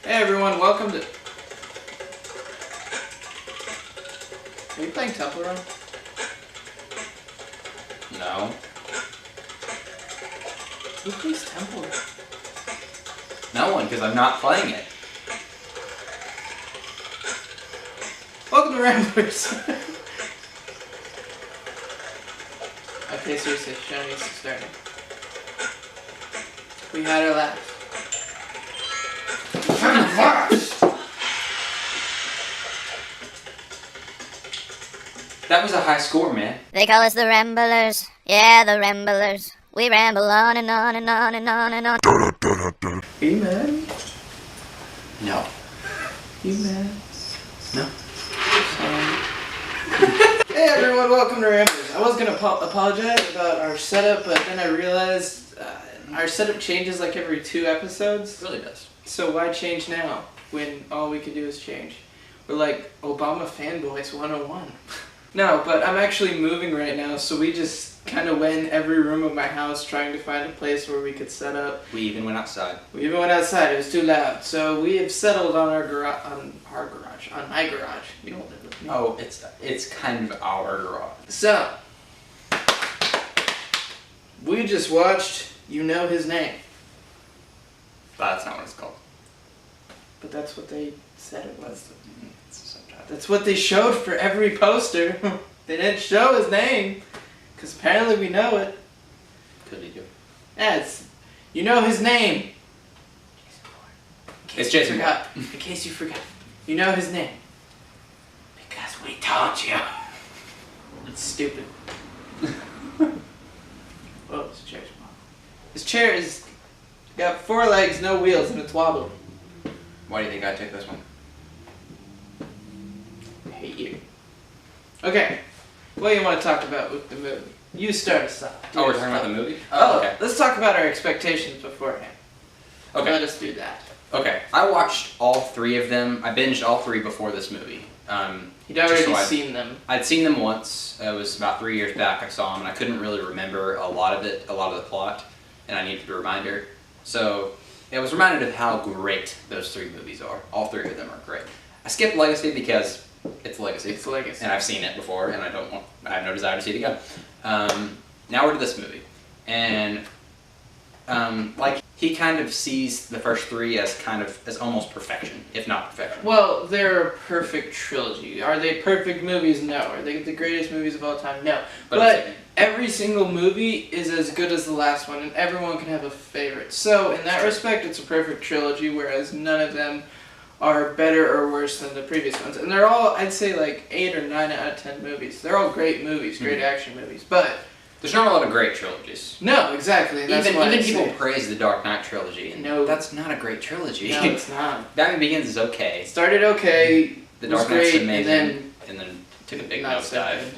Hey everyone, welcome to... Are you playing Temple Run? No. Who plays Temple Run? No one, because I'm not playing it. Welcome to Ramblers! Okay, seriously, show needs to start. We had our laugh. That was a high score, man. They call us the Ramblers. Yeah, the Ramblers. We ramble on and on and on and on and on. Are you mad? No. You mad? No. Hey everyone, welcome to Ramblers. I was gonna apologize about our setup, but then I realized our setup changes like every 2 episodes. It really does. So why change now when all we can do is change? We're like Obama fanboys 101. No, but I'm actually moving right now, so we just kind of went in every room of my house trying to find a place where we could set up. We even went outside. We even went outside. It was too loud. So we have settled on on my garage. You don't live with me. Oh, it's kind of our garage. So we just watched You Know His Name. That's not what it's called. But that's what they said it was. It's a subtitle. That's what they showed for every poster. They didn't show his name, because apparently we know it. Could he do? Yeah, it's You Know His Name. It's Jason Bourne. In case you forgot. You know his name. Because we told you. It's stupid. Oh, this chair's wobbling. This chair is got 4 legs, no wheels, and it's wobbling. Why do you think I took this one? I hate you. Okay. What do you want to talk about with the movie? You start us off. Oh, we're talking about the movie? Oh, okay. Let's talk about our expectations beforehand. Okay. Let us do that. Okay. I watched all 3 of them. I binged all 3 before this movie. You'd already so seen them. I'd seen them once. It was about 3 years back I saw them, and I couldn't really remember a lot of the plot, and I needed a reminder. So I was reminded of how great those 3 movies are. All 3 of them are great. I skipped Legacy because it's Legacy. It's Legacy. And I've seen it before, and I have no desire to see it again. Now we're to this movie, and he kind of sees the first 3 as almost perfection, if not perfection. Well, they're a perfect trilogy. Are they perfect movies? No. Are they the greatest movies of all time? No. But every single movie is as good as the last one, and everyone can have a favorite. So, in that respect, it's a perfect trilogy, whereas none of them are better or worse than the previous ones. And they're all, I'd say, like 8 or 9 out of 10 movies. They're all great movies, great action movies. But there's not a lot of great trilogies. no, exactly. That's Even people praise the Dark Knight trilogy, and no, that's not a great trilogy. No, it's not. Batman Begins is okay. It started okay. The was Dark Knight's great, amazing, and then took a big not nosedive.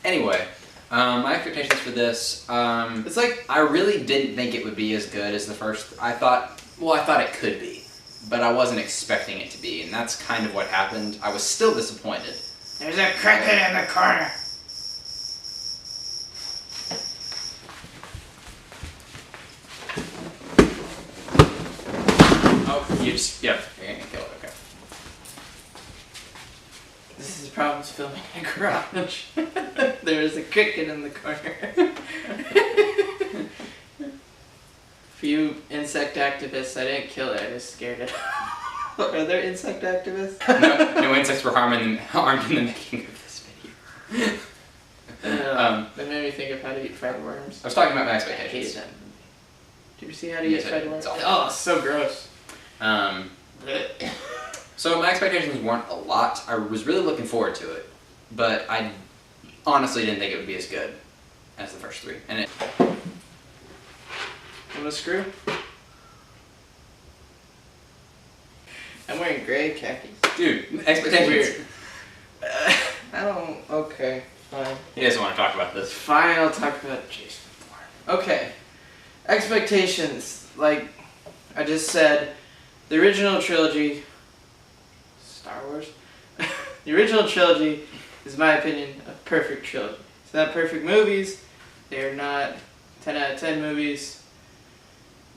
Anyway, my expectations for this, it's like I really didn't think it would be as good as the first. I thought it could be, but I wasn't expecting it to be, and that's kind of what happened. I was still disappointed. there's a cricket in the corner. Oh, you're gonna kill it, okay. This is problems filming in a garage. There's a cricket in the corner. For you insect activists, I didn't kill it, I just scared it. Are there insect activists? No insects were harmed in the making of this video. That made me think of How to Eat Fried Worms. I was talking about my I hate expectations. them. Did you see How to Eat Yes, I Fried did. Worms? It's awful. Oh, it's so gross. So my expectations weren't a lot. I was really looking forward to it, but I honestly didn't think it would be as good as the first 3. And it. Want a screw? I'm wearing gray khakis. Dude, expectations. Weird. I don't. Okay, fine. He doesn't want to talk about this. Fine, I'll talk about Jason Bourne. Okay. Expectations. Like I just said, the original trilogy. Star Wars? The original trilogy is, in my opinion, a perfect trilogy. It's not perfect movies. They are not 10 out of 10 movies.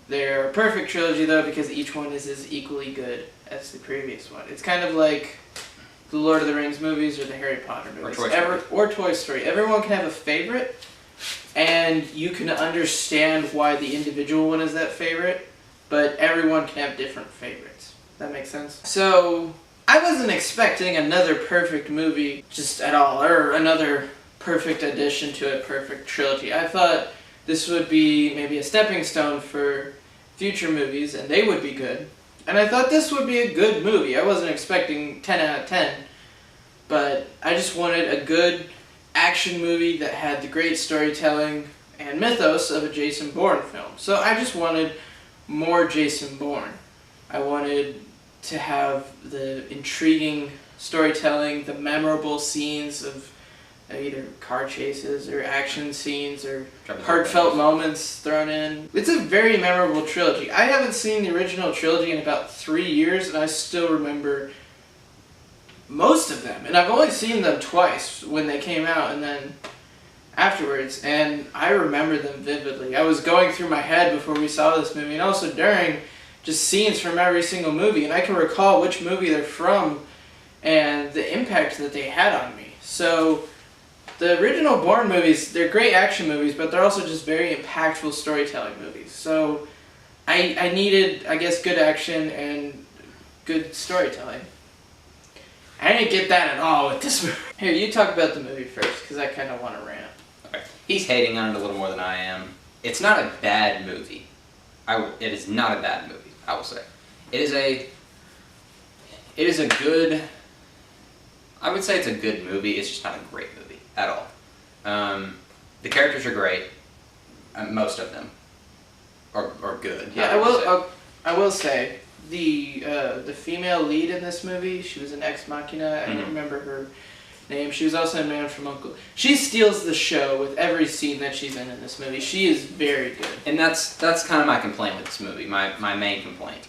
They're a perfect trilogy though because each one is as equally good as the previous one. It's kind of like the Lord of the Rings movies or the Harry Potter movies. Or Toy Story. Everyone can have a favorite, and you can understand why the individual one is that favorite, but everyone can have different favorites. That makes sense? So, I wasn't expecting another perfect movie just at all, or another perfect addition to a perfect trilogy. I thought this would be maybe a stepping stone for future movies, and they would be good. And I thought this would be a good movie. I wasn't expecting 10 out of 10, but I just wanted a good action movie that had the great storytelling and mythos of a Jason Bourne film. So I just wanted more Jason Bourne. I wanted to have the intriguing storytelling, the memorable scenes of either car chases or action scenes or heartfelt moments thrown in. It's a very memorable trilogy. I haven't seen the original trilogy in about 3 years, and I still remember most of them. And I've only seen them twice, when they came out and then afterwards, and I remember them vividly. I was going through my head before we saw this movie, and also during, just scenes from every single movie, and I can recall which movie they're from and the impact that they had on me. So the original Bourne movies, they're great action movies, but they're also just very impactful storytelling movies. So I needed, I guess, good action and good storytelling. I didn't get that at all with this movie. Here, you talk about the movie first, because I kind of want to rant. Okay. He's hating on it a little more than I am. It's not a bad movie. It is not a bad movie, I will say. It is a good... I would say it's a good movie. It's just not a great movie at all. The characters are great. Most of them are good. Yeah, I will say the female lead in this movie, she was an ex machina. I don't remember her name. She was also in Man from U.N.C.L.E. She steals the show with every scene that she's in this movie. She is very good. And that's kind of my complaint with this movie. My main complaint.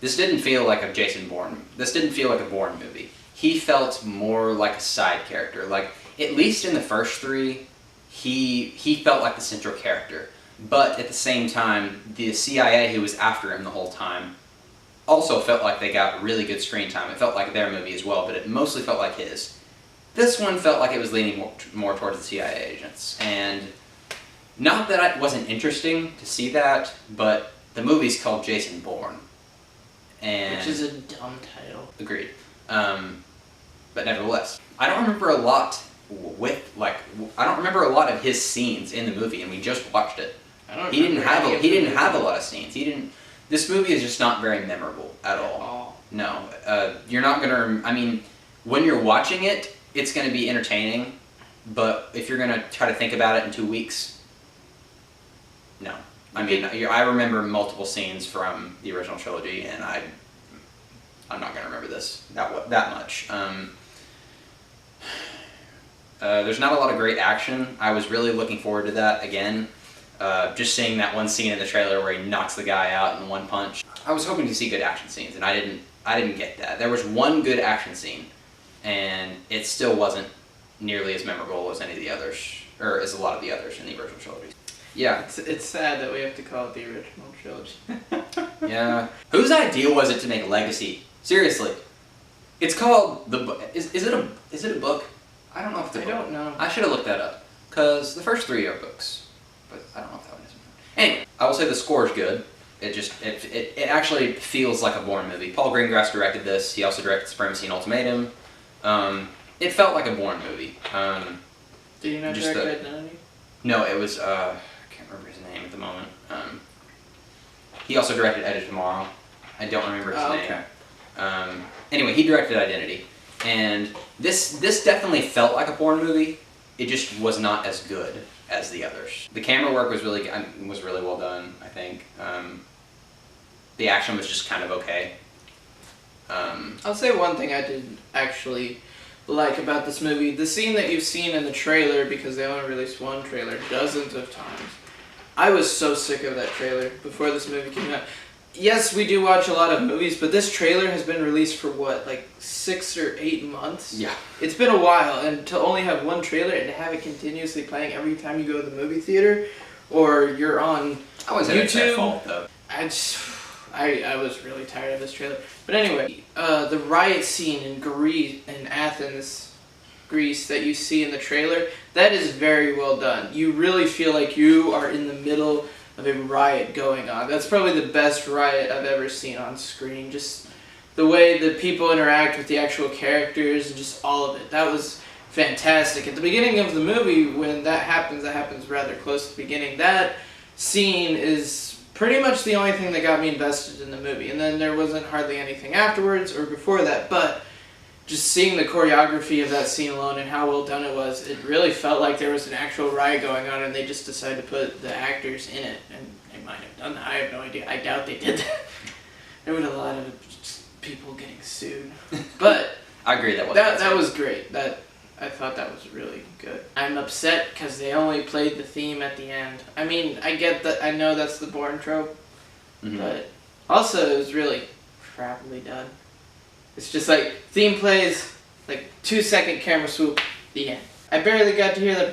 This didn't feel like a Jason Bourne. This didn't feel like a Bourne movie. He felt more like a side character. Like, at least in the first three, he felt like the central character. But at the same time, the CIA who was after him the whole time also felt like they got really good screen time. It felt like their movie as well, but it mostly felt like his. This one felt like it was leaning more towards the CIA agents. And not that it wasn't interesting to see that, but the movie's called Jason Bourne. And which is a dumb title. Agreed. But nevertheless, I don't remember a lot of his scenes in the movie, and we just watched it. He didn't have a lot of scenes. This movie is just not very memorable at all. No, you're not gonna. I mean, when you're watching it, it's gonna be entertaining, but if you're gonna try to think about it in 2 weeks, no. I mean, I remember multiple scenes from the original trilogy, and I'm not gonna remember this that much. There's not a lot of great action. I was really looking forward to that again. Just seeing that one scene in the trailer where he knocks the guy out in one punch. I was hoping to see good action scenes, and I didn't get that. There was one good action scene, and it still wasn't nearly as memorable as any of the others, or as a lot of the others in the original trilogy. Yeah. It's sad that we have to call it the original trilogy. Yeah. Whose idea was it to make Legacy? Seriously. It's called the... Is it a book? I don't know if it's a book. I don't know. I should have looked that up. Because the first 3 are books. But I don't know if that one is. Anyway, I will say the score is good. It actually feels like a Bourne movie. Paul Greengrass directed this. He also directed Supremacy and Ultimatum. It felt like a Bourne movie. Did you not direct Identity? No, it was... I can't remember his name at the moment. He also directed Edge of Tomorrow. I don't remember his name. Okay. Anyway, he directed Identity. And this definitely felt like a Bourne movie. It just was not as good as the others. The camera work was really well done, I think. The action was just kind of okay. I'll say one thing I did actually like about this movie. The scene that you've seen in the trailer, because they only released one trailer dozens of times. I was so sick of that trailer before this movie came out. Yes, we do watch a lot of movies, but this trailer has been released for what, like 6 or 8 months? Yeah. It's been a while, and to only have one trailer and to have it continuously playing every time you go to the movie theater, or you're on I wasn't at fault though. I was really tired of this trailer. But anyway, the riot scene in Athens, Greece, that you see in the trailer, that is very well done. You really feel like you are in the middle of a riot going on. That's probably the best riot I've ever seen on screen. Just the way the people interact with the actual characters and just all of it. That was fantastic. At the beginning of the movie, when that happens rather close to the beginning. That scene is pretty much the only thing that got me invested in the movie. And then there wasn't hardly anything afterwards or before that, but just seeing the choreography of that scene alone and how well done it was, it really felt like there was an actual riot going on and they just decided to put the actors in it. And they might have done that. I have no idea. I doubt they did that. There was a lot of people getting sued. But I agree that was great. I thought that was really good. I'm upset because they only played the theme at the end. I mean, I get that. I know that's the Bourne trope, but also it was really crappily done. It's just like theme plays, like 2-second camera swoop, the end. I barely got to hear the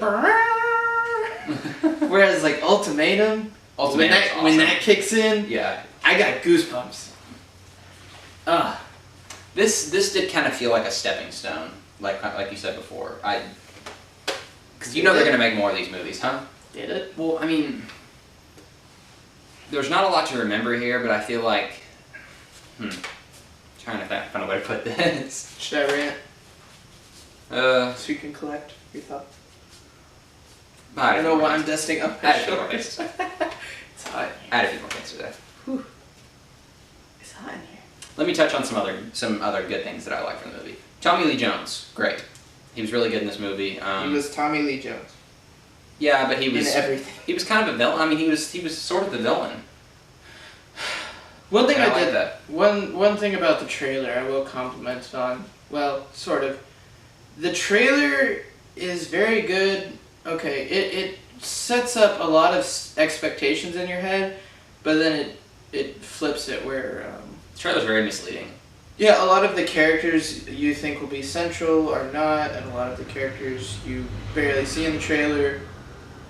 whereas like Ultimatum, when that kicks in, yeah, I got goosebumps. This did kind of feel like a stepping stone, like you said before. Because you know they're gonna make more of these movies, huh? Did it? Well, I mean, there's not a lot to remember here, but I feel like, trying to find a way to put this. Should I rant? So you can collect your thoughts. I don't know why I'm dusting up my shoulders. It's hot in here. I had a few more things to say. Whew. It's hot in here. Let me touch on some other good things that I like from the movie. Tommy Lee Jones, great. He was really good in this movie. He was Tommy Lee Jones. Yeah, but he was in everything. He was kind of a villain. I mean, he was sort of the villain. One thing one thing about the trailer I will compliment on. Well, sort of. The trailer is very good. Okay, it sets up a lot of expectations in your head, but then it flips it where. The trailer's very misleading. Yeah, a lot of the characters you think will be central are not, and a lot of the characters you barely see in the trailer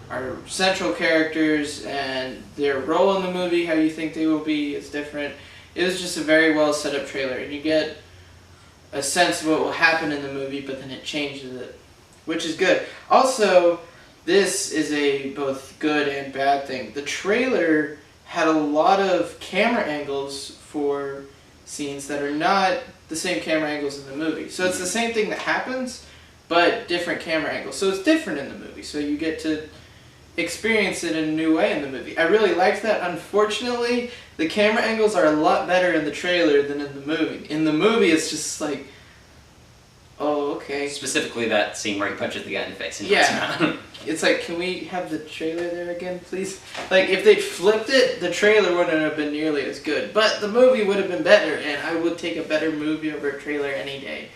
are central characters, and their role in the movie, how you think they will be, is different. It was just a very well set up trailer, and you get a sense of what will happen in the movie, but then it changes it, which is good. Also, this is a both good and bad thing. The trailer had a lot of camera angles for scenes that are not the same camera angles in the movie. So it's the same thing that happens, but different camera angles. So it's different in the movie, so you get to experience it in a new way in the movie. I really liked that. Unfortunately, the camera angles are a lot better in the trailer than in the movie. In the movie, it's just like, oh, okay. Specifically that scene where he punches the guy in the face. And yeah. It's like, can we have the trailer there again, please? Like, if they'd flipped it, the trailer wouldn't have been nearly as good. But the movie would have been better, and I would take a better movie over a trailer any day.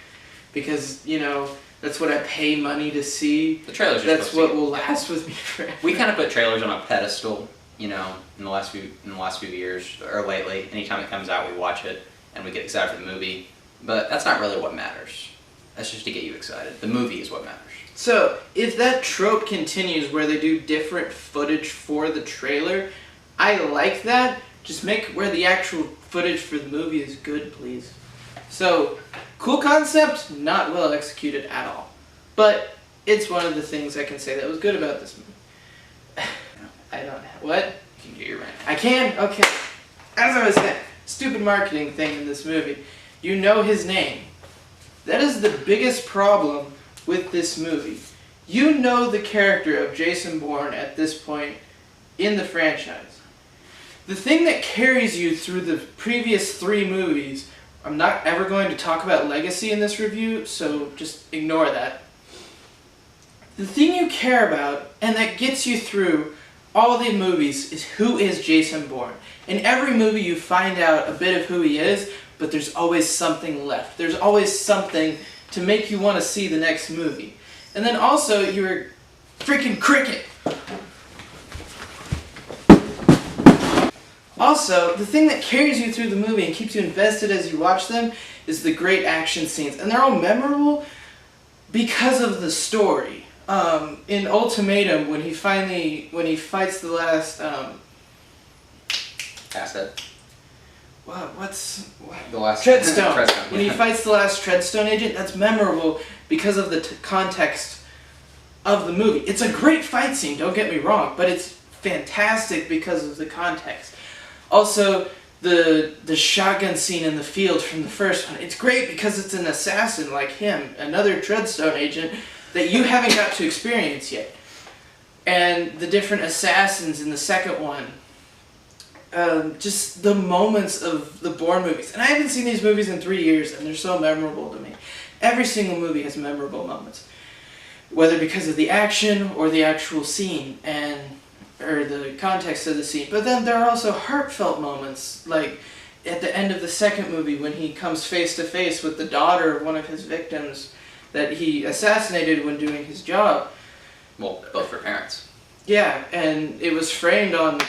Because, you know, that's what I pay money to see. The trailers are That's what will last with me forever. We kind of put trailers on a pedestal, you know, in the last few years, or lately. Anytime it comes out, we watch it, and we get excited for the movie. But that's not really what matters. That's just to get you excited. The movie is what matters. So, if that trope continues where they do different footage for the trailer, I like that. Just make where the actual footage for the movie is good, please. So, cool concept, not well executed at all. But it's one of the things I can say that was good about this movie. I don't know. What? You can do your rant. I can? Okay. As I was saying, stupid marketing thing in this movie. You know his name. That is the biggest problem with this movie. You know the character of Jason Bourne at this point in the franchise. The thing that carries you through the previous 3 movies, I'm not ever going to talk about legacy in this review, so just ignore that. The thing you care about, and that gets you through all the movies, is who is Jason Bourne. In every movie you find out a bit of who he is, but there's always something left. There's always something to make you want to see the next movie. And then also, you're freaking cricket. Also, the thing that carries you through the movie and keeps you invested as you watch them is the great action scenes. And they're all memorable because of the story. In Ultimatum, when he fights the last Asset. What? The last Treadstone. Treadstone. When he fights the last Treadstone agent, that's memorable because of the context of the movie. It's a great fight scene, don't get me wrong, but it's fantastic because of the context. Also, the shotgun scene in the field from the first one, it's great because it's an assassin like him, another Treadstone agent that you haven't got to experience yet. And the different assassins in the second one. Just the moments of the Bourne movies. And I haven't seen these movies in 3 years, and they're so memorable to me. Every single movie has memorable moments. Whether because of the action or the actual scene, or the context of the scene. But then there are also heartfelt moments, like at the end of the second movie when he comes face to face with the daughter of one of his victims that he assassinated when doing his job. Well, both her parents. Yeah, and it was framed on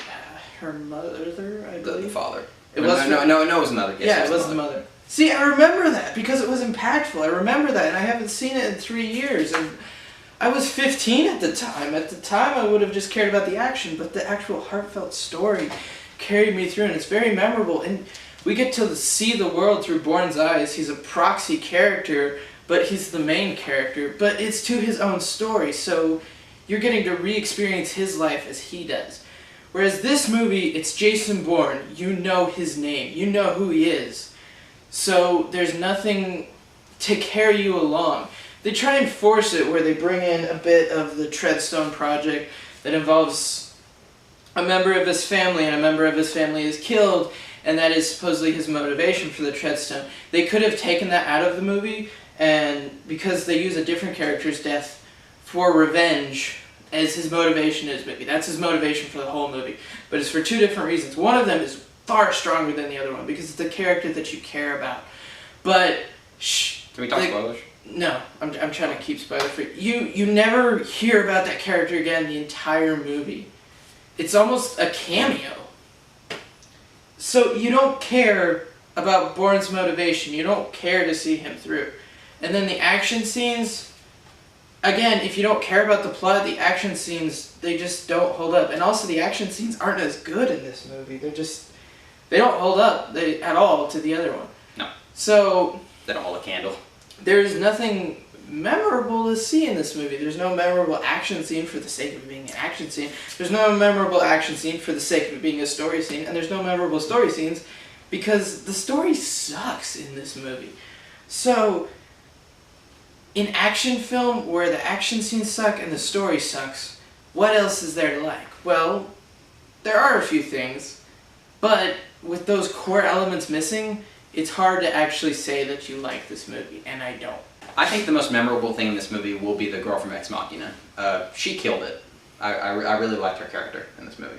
her mother, I believe. The father. It was no, it was another. Yes, yeah, it was the mother. See, I remember that because it was impactful. I remember that, and I haven't seen it in 3 years. And I was 15 at the time. At the time, I would have just cared about the action, but the actual heartfelt story carried me through, and it's very memorable. And we get to see the world through Bourne's eyes. He's a proxy character, but he's the main character. But it's to his own story, so you're getting to re-experience his life as he does. Whereas this movie, it's Jason Bourne. You know his name. You know who he is. So there's nothing to carry you along. They try and force it where they bring in a bit of the Treadstone project that involves a member of his family, and a member of his family is killed, and that is supposedly his motivation for the Treadstone. They could have taken that out of the movie, and because they use a different character's death for revenge as his motivation is, maybe that's his motivation for the whole movie, but it's for two different reasons. One of them is far stronger than the other one because it's the character that you care about. But can we talk spoilers? No, I'm trying to keep spoiler free. You never hear about that character again the entire movie. It's almost a cameo. So you don't care about Bourne's motivation. You don't care to see him through. And then the action scenes, again, if you don't care about the plot, the action scenes, they just don't hold up. And also the action scenes aren't as good in this movie. They don't hold up at all to the other one. No. So they don't hold a candle. There's nothing memorable to see in this movie. There's no memorable action scene for the sake of being an action scene. There's no memorable action scene for the sake of it being a story scene. And there's no memorable story scenes because the story sucks in this movie. So, in action film where the action scenes suck and the story sucks, what else is there to like? Well, there are a few things, but with those core elements missing, it's hard to actually say that you like this movie, and I don't. I think the most memorable thing in this movie will be the girl from Ex Machina. She killed it. I really liked her character in this movie.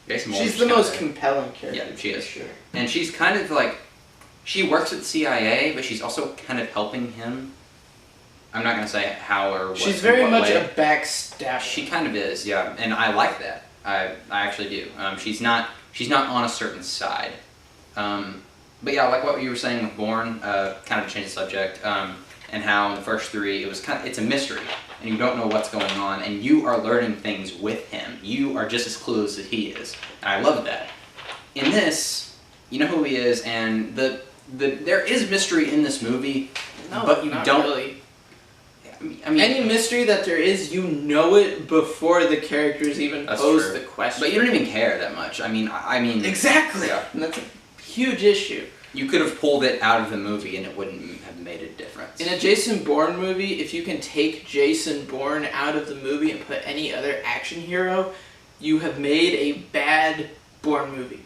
She's the most compelling character. Yeah, she is. Sure. And she's kind of like, she works at the CIA, but she's also kind of helping him. I'm not going to say how or what. She's very much way. a backstabber. She kind of is, yeah, and I like that. I actually do. She's not on a certain side. But yeah, like what you were saying with Bourne, kind of to change the subject, and how in the first three it's a mystery, and you don't know what's going on, and you are learning things with him. You are just as clueless as he is, and I love that. In this, you know who he is, and there is mystery in this movie, but you don't really. I mean, any mystery that there is, you know it before the characters even pose the question. But you don't even care that much. I mean exactly. Yeah. And that's a huge issue. You could have pulled it out of the movie and it wouldn't have made a difference. In a Jason Bourne movie, if you can take Jason Bourne out of the movie and put any other action hero, you have made a bad Bourne movie.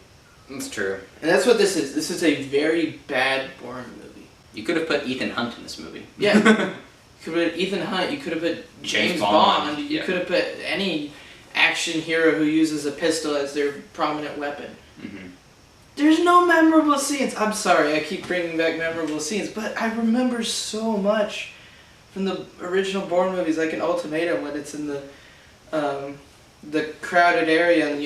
That's true. And that's what this is. This is a very bad Bourne movie. You could have put Ethan Hunt in this movie. Yeah. You could have put Ethan Hunt, you could have put James Bond, you could have put any action hero who uses a pistol as their prominent weapon. Mm-hmm. There's no memorable scenes. I'm sorry, I keep bringing back memorable scenes, but I remember so much from the original Bourne movies, like in Ultimatum when it's in the crowded area and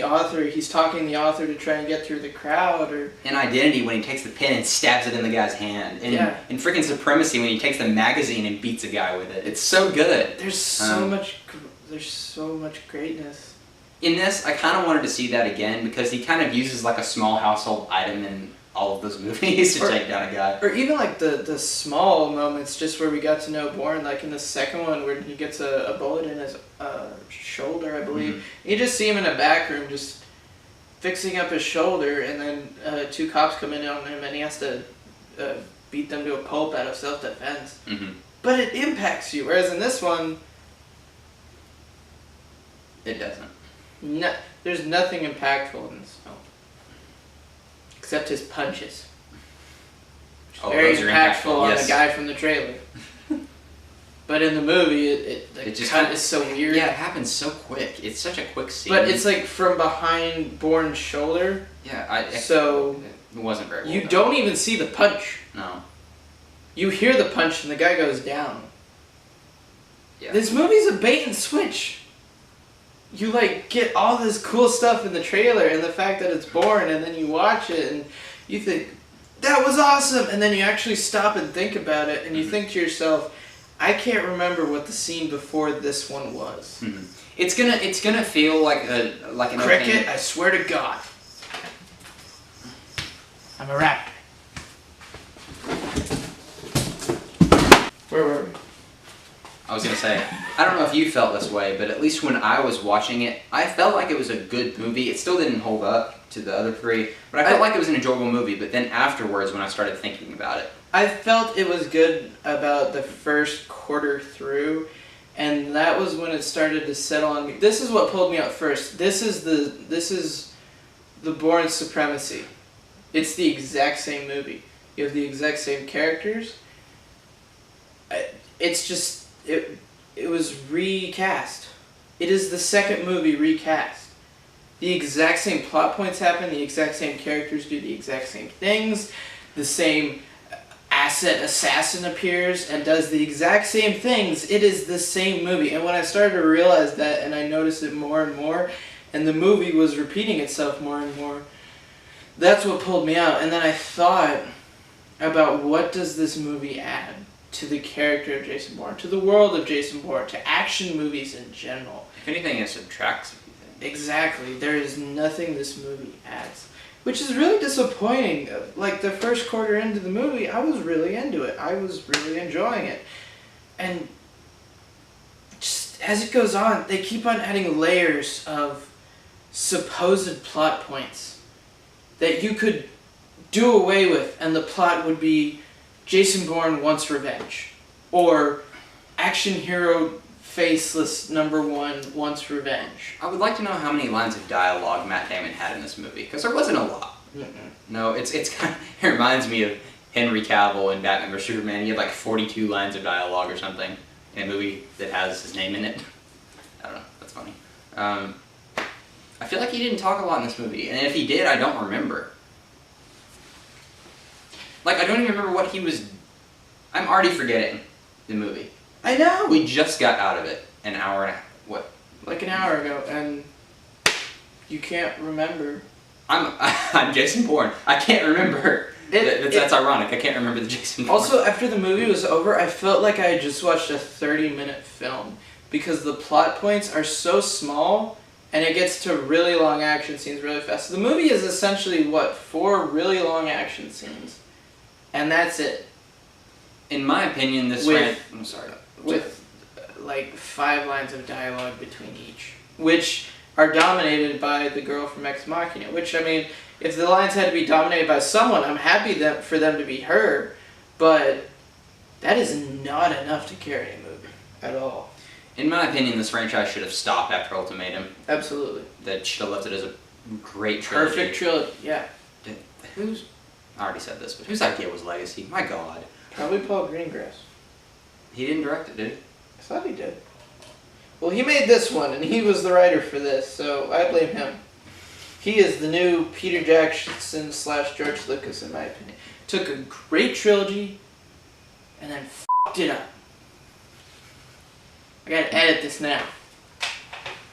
he's talking to the author to try and get through the crowd, or in Identity when he takes the pen and stabs it in the guy's hand, and in freaking Supremacy when he takes the magazine and beats a guy with it. It's so good. There's so much greatness. In this, I kind of wanted to see that again because he kind of uses like a small household item in all of those movies to take down a guy. Or even like the small moments, just where we got to know Bourne, like in the second one where he gets a bullet in his shoulder, I believe. Mm-hmm. You just see him in a back room just fixing up his shoulder, and then 2 cops come in on him and he has to beat them to a pulp out of self-defense. Mm-hmm. But it impacts you, whereas in this one, It doesn't. no, there's nothing impactful in this film. Except his punches. Very those are impactful on yes. the guy from the trailer. But in the movie, the just cut is so weird. Yeah, it happens so quick. It's such a quick scene. But it's like from behind Bourne's shoulder. Yeah, So it wasn't very well you done. don't even see the punch. No. You hear the punch and the guy goes down. Yeah. This movie's a bait and switch. You like get all this cool stuff in the trailer and the fact that it's Bourne, and then you watch it and you think, that was awesome, and then you actually stop and think about it and you think to yourself, I can't remember what the scene before this one was. Mm-hmm. It's gonna feel like an Cricket, I swear to God. I'm a raptor. Where were we? I was gonna say, I don't know if you felt this way, but at least when I was watching it, I felt like it was a good movie. It still didn't hold up to the other 3, but I felt like it was an enjoyable movie. But then afterwards, when I started thinking about it, I felt it was good about the first quarter through, and that was when it started to settle on me. This is what pulled me out first. This is the Bourne supremacy. It's the exact same movie. You have the exact same characters. It's just it was recast. It is the second movie recast. The exact same plot points happen. The exact same characters do the exact same things. The same asset assassin appears and does the exact same things. It is the same movie. And when I started to realize that, and I noticed it more and more, and the movie was repeating itself more and more, that's what pulled me out. And then I thought about, what does this movie add to the character of Jason Bourne, to the world of Jason Bourne, to action movies in general? if anything, it subtracts. Exactly. There is nothing this movie adds. Which is really disappointing. Like, the first quarter into the movie, I was really into it. I was really enjoying it. And just as it goes on, they keep on adding layers of supposed plot points that you could do away with, and the plot would be Jason Bourne wants revenge. Or action hero faceless #1 wants revenge. I would like to know how many lines of dialogue Matt Damon had in this movie, because there wasn't a lot. Mm-mm. No, it's kind of, it reminds me of Henry Cavill in Batman vs Superman. He had like 42 lines of dialogue or something in a movie that has his name in it. I don't know. That's funny. I feel like he didn't talk a lot in this movie, and if he did, I don't remember. Like, I don't even remember what he was. I'm already forgetting the movie. I know! We just got out of it an hour and a half. What? Like an hour ago, and you can't remember. I'm Jason Bourne. I can't remember. That's ironic. I can't remember the Jason Bourne. Also, after the movie was over, I felt like I had just watched a 30-minute film, because the plot points are so small, and it gets to really long action scenes really fast. So the movie is essentially, 4 really long action scenes, and that's it. In my opinion, this I'm sorry. With like 5 lines of dialogue between each, which are dominated by the girl from Ex Machina. Which, I mean, if the lines had to be dominated by someone, I'm happy for them to be her, but that is not enough to carry a movie at all. In my opinion, this franchise should have stopped after Ultimatum. Absolutely. That should have left it as a great trilogy. Perfect trilogy, yeah. I already said this, but whose idea was Legacy? My God. Probably Paul Greengrass. He didn't direct it, did he? I thought he did. Well, he made this one, and he was the writer for this, so I blame him. He is the new Peter Jackson / George Lucas, in my opinion. Took a great trilogy, and then f***ed it up. I gotta edit this now.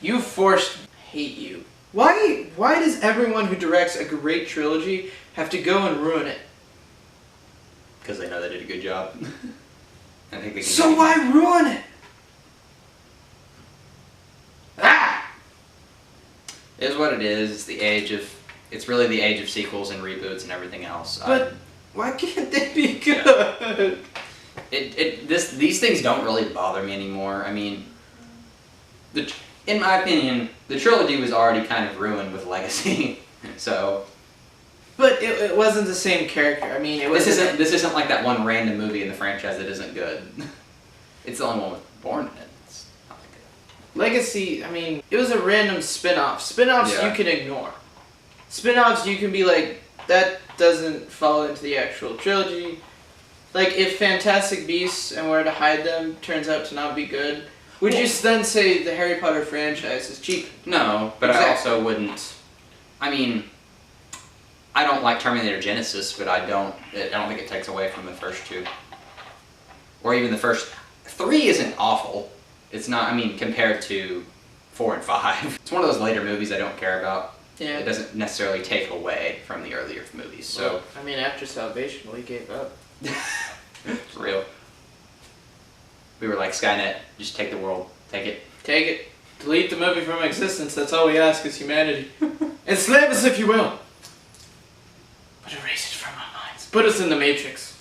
You forced me. Hate you. Why does everyone who directs a great trilogy have to go and ruin it? Because they know they did a good job. I think they can. So why ruin it? Ah! It is what it is. It's the age of. It's really the age of sequels and reboots and everything else. But why can't they be good? These things don't really bother me anymore. I mean, in my opinion, the trilogy was already kind of ruined with Legacy. So. But it wasn't the same character. I mean, This isn't like that one random movie in the franchise that isn't good. It's the only one with Bourne in it. It's not that good. Legacy, I mean, it was a random spin-off. Spin-offs Yeah. you can ignore. Spin-offs you can be like, that doesn't fall into the actual trilogy. Like, if Fantastic Beasts and Where to Hide Them turns out to not be good, would you then say the Harry Potter franchise is cheap? No, but Exactly. I also wouldn't. I mean, I don't like Terminator Genesis, but I don't think it takes away from the first two, or even the first 3 isn't awful. It's not. I mean, compared to 4 and 5, it's one of those later movies I don't care about. Yeah. It doesn't necessarily take away from the earlier movies. So I mean, after Salvation, we gave up. it's real. We were like Skynet, just take the world, take it. Take it. Delete the movie from existence. That's all we ask as humanity. Enslave us if you will. But erase it from our minds. Put us in the Matrix.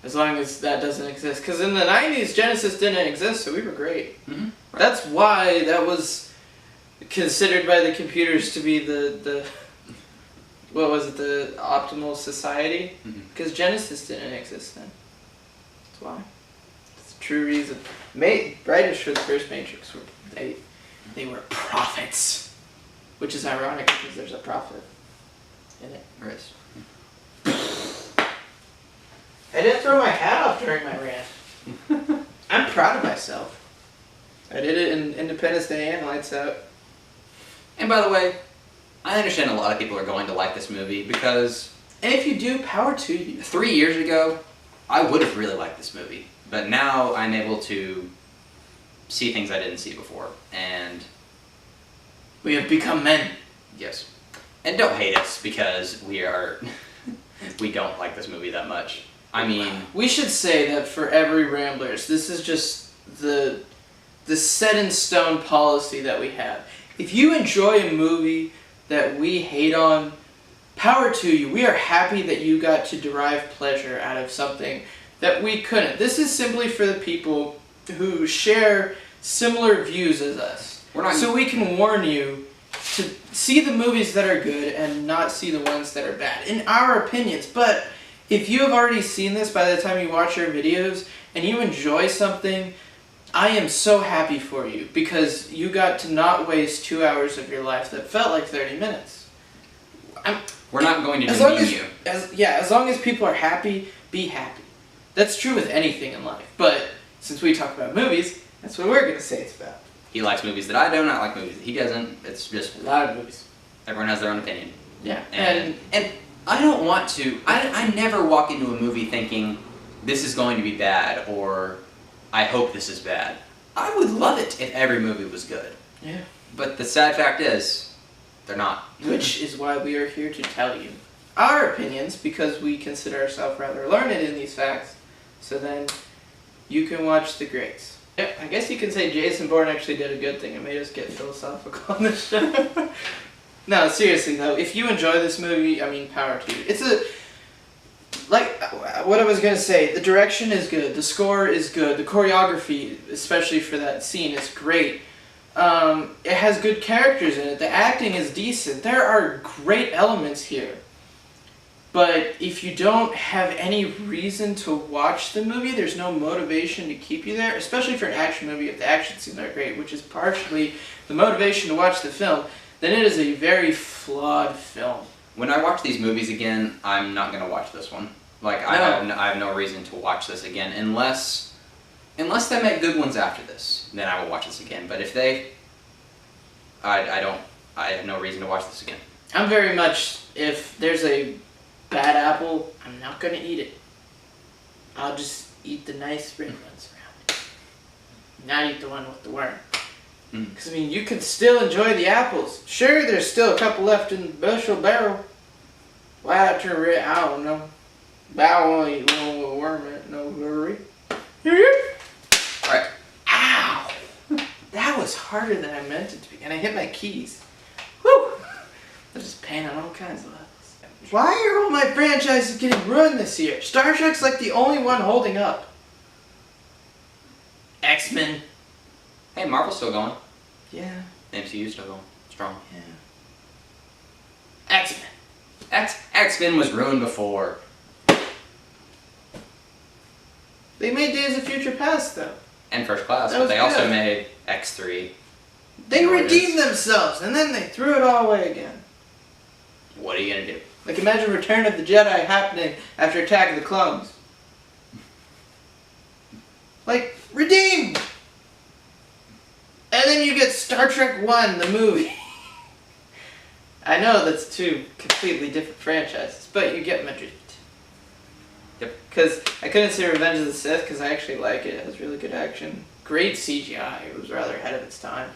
As long as that doesn't exist. Because in the 90s, Genesis didn't exist, so we were great. Mm-hmm. Right. That's why that was considered by the computers to be the what was it, the optimal society? Because Genesis didn't exist then. That's why. That's the true reason. Writers for the first Matrix were they were prophets. Which is ironic because there's a prophet in it. There is. I didn't throw my hat off during my rant. I'm proud of myself. I did it in Independence Day and Lights Out. And by the way, I understand a lot of people are going to like this movie because And if you do, power to you. 3 years ago, I would have really liked this movie. But now I'm able to see things I didn't see before. And We have become men. yes. And don't hate us because we don't like this movie that much. I mean, We should say that for every Ramblers, this is just the set in stone policy that we have. If you enjoy a movie that we hate on, power to you. We are happy that you got to derive pleasure out of something that we couldn't. This is simply for the people who share similar views as us. So we can warn you to see the movies that are good and not see the ones that are bad, in our opinions. But if you have already seen this by the time you watch our videos and you enjoy something, I am so happy for you because you got to not waste 2 hours of your life that felt like 30 minutes. we're not going to As long demean as, you. as long as people are happy, be happy. That's true with anything in life. But since we talk about movies, that's what we're going to say it's about. He likes movies that I don't. I like movies that he doesn't. It's just A lot of movies. everyone has their own opinion. Yeah. And I don't want to. I never walk into a movie thinking this is going to be bad or I hope this is bad. I would love it if every movie was good. Yeah. But the sad fact is, they're not. Which is why we are here to tell you our opinions, because we consider ourselves rather learned in these facts. So then you can watch the greats. Yeah, I guess you can say Jason Bourne actually did a good thing. It made us get philosophical on this show. No, seriously though, if you enjoy this movie, I mean, power to you. It's like what I was gonna say, the direction is good, the score is good, the choreography, especially for that scene, is great. It has good characters in it, the acting is decent, there are great elements here. But if you don't have any reason to watch the movie, there's no motivation to keep you there, especially for an action movie if the action scenes are great, which is partially the motivation to watch the film, then it is a very flawed film. When I watch these movies again, I'm not going to watch this one. Like, I have no reason to watch this again unless they make good ones after this. Then I will watch this again. But if they... I have no reason to watch this again. I'm very much, if there's a bad apple, I'm not going to eat it. I'll just eat the nice red ones around it. Not eat the one with the worm. Because, I mean, you can still enjoy the apples. Sure, there's still a couple left in the bushel barrel. Why I turn red, I don't know. But I won't eat one with a worm in it, no worry. Alright. Ow! That was harder than I meant it to be. And I hit my keys. Woo! They're just paying on all kinds of levels. Why are all my franchises getting ruined this year? Star Trek's like the only one holding up. X-Men. Hey, Marvel's still going. Yeah. MCU's still going. Strong. Yeah. X-Men. X-Men was ruined before. They made Days of Future Past though. And First Class, That but was they also good. made X3. They Glorious. redeemed themselves and then they threw it all away again. What are you gonna do? Like imagine Return of the Jedi happening after Attack of the Clones. Like, redeemed! And then you get Star Trek 1, the movie. I know that's two completely different franchises, but you get my drift. Yep. Because I couldn't say Revenge of the Sith because I actually like it. It has really good action. Great CGI. It was rather ahead of its time.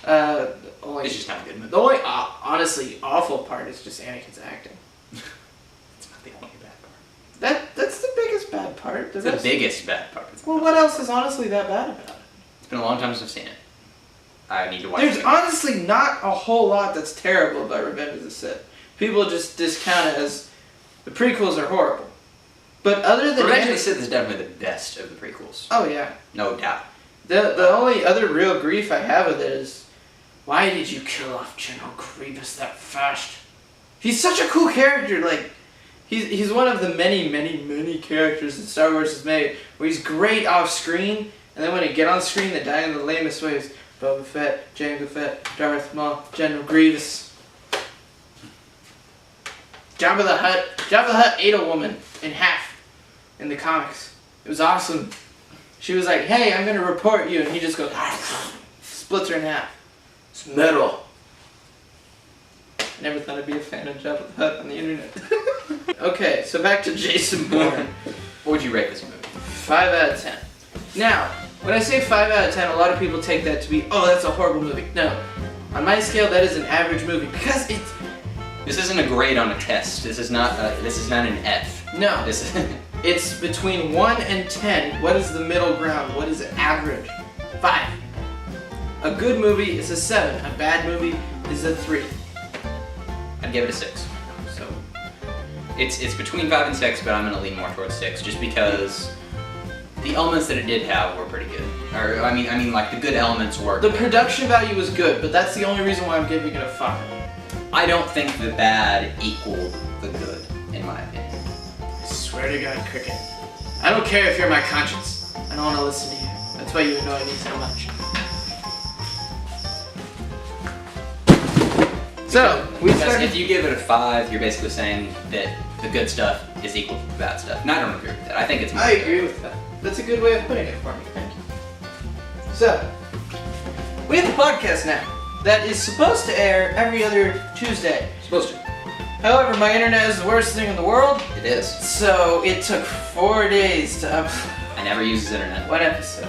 It's just not a good movie. The only, honestly, awful part is just Anakin's acting. It's not the only bad part. That's the biggest bad part. It's the biggest bad part. Well, what else is honestly that bad about it? It's been a long time since I've seen it. I need to watch There's it. honestly not a whole lot that's terrible about Revenge of the Sith. People just discount it as the prequels are horrible. But other than Revenge of the Sith is definitely the best of the prequels. oh yeah, No doubt. the only other real grief I have with it is, why did you kill off General Grievous that fast? He's such a cool character. Like, he's one of the many characters that Star Wars has made where he's great off screen, and then when he get on screen, they die in the lamest ways. Boba Fett, Jango Fett, Darth Maul, General Grievous. Jabba the Hutt ate a woman in half in the comics. It was awesome. She was like, hey, I'm gonna report you, and he just goes, splits her in half. It's metal. I never thought I'd be a fan of Jabba the Hutt on the internet. Okay, so back to Jason Bourne. What would you rate this movie? 5 out of 10. Now, when I say 5 out of 10, a lot of people take that to be, oh, that's a horrible movie. No. On my scale, that is an average movie because it's... This isn't a grade on a test. This is not an F. No. This is It's between 1 and 10. What is the middle ground? What is average? 5. A good movie is a 7. A bad movie is a 3. I'd give it a 6. So, It's between 5 and 6, but I'm gonna lean more towards 6, just because the elements that it did have were pretty good. Or I mean, like the good elements were. the production value was good, but that's the only reason why I'm giving it a 5. I don't think the bad equaled the good, in my opinion. I swear to God, Cricket. I don't care if you're my conscience. I don't want to listen to you. That's why you annoy me so much. So, we Because started... if you give it a 5, you're basically saying that the good stuff is equal to the bad stuff. And I don't agree with that. I think it's more I good. agree with that. That's a good way of putting it for me. Thank you. So, we have a podcast now that is supposed to air every other Tuesday. Supposed to. However, my internet is the worst thing in the world, It is. so it took 4 days to upload I never use his internet. one episode.